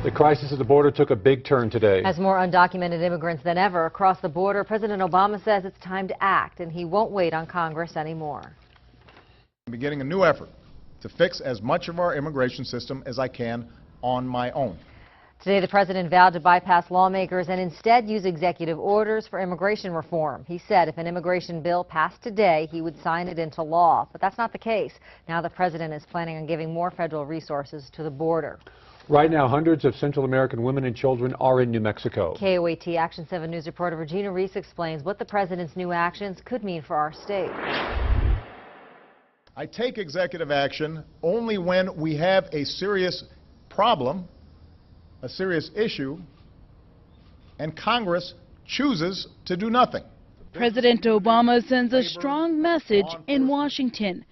The crisis at the border took a big turn today. As more undocumented immigrants than ever across the border, President Obama says it's time to act, and he won't wait on Congress anymore. I'm beginning a new effort to fix as much of our immigration system as I can on my own. Today, the president vowed to bypass lawmakers and instead use executive orders for immigration reform. He said if an immigration bill passed today, he would sign it into law. But that's not the case. Now the president is planning on giving more federal resources to the border. Right now, hundreds of Central American women and children are in New Mexico. KOAT Action 7 News reporter Regina Reese explains what the president's new actions could mean for our state. I take executive action only when we have a serious problem, a serious issue, and Congress chooses to do nothing. President Obama sends a strong message in Washington.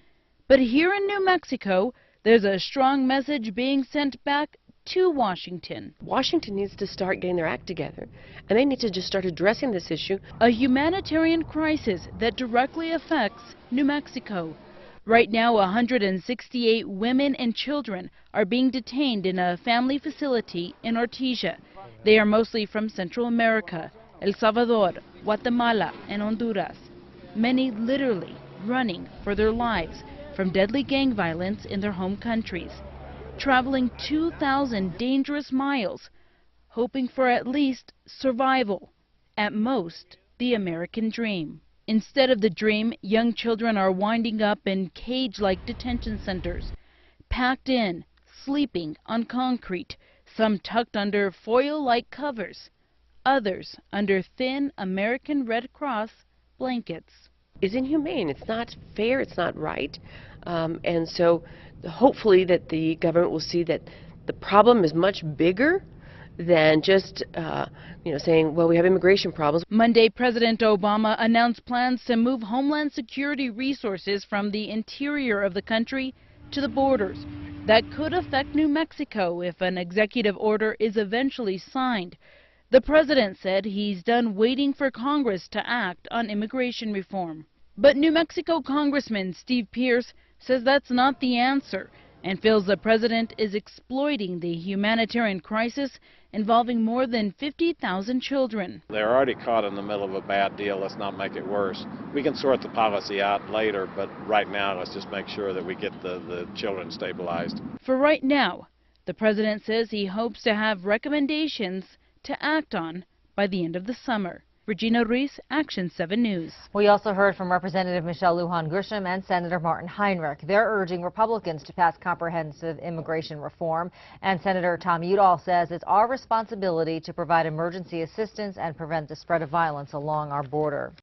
But here in New Mexico, there's a strong message being sent back to Washington. Washington needs to start getting their act together, and they need to just start addressing this issue. A humanitarian crisis that directly affects New Mexico. Right now, 168 women and children are being detained in a family facility in Ortega. They are mostly from Central America, El Salvador, Guatemala, and Honduras. Many literally running for their lives from deadly gang violence in their home countries, traveling 2,000 dangerous miles, hoping for at least survival, at most the American dream. Instead of the dream, young children are winding up in cage-like detention centers, packed in, sleeping on concrete, some tucked under foil-like covers, others under thin American Red Cross blankets. It's inhumane. It's not fair. It's not right. And so hopefully that the government will see that the problem is much bigger than just, saying, well, we have immigration problems. Monday, President Obama announced plans to move Homeland Security resources from the interior of the country to the borders. That could affect New Mexico if an executive order is eventually signed. The president said he's done waiting for Congress to act on immigration reform. But New Mexico Congressman Steve Pearce says that's not the answer and feels the president is exploiting the humanitarian crisis involving more than 50,000 children. They're already caught in the middle of a bad deal. Let's not make it worse. We can sort the policy out later, but right now let's just make sure that we get the children stabilized. For right now, the president says he hopes to have recommendations to act on by the end of the summer. Regina Reese, Action 7 News. We also heard from Representative Michelle Lujan Grisham and Senator Martin Heinrich. They're urging Republicans to pass comprehensive immigration reform. And Senator Tom Udall says it's our responsibility to provide emergency assistance and prevent the spread of violence along our border.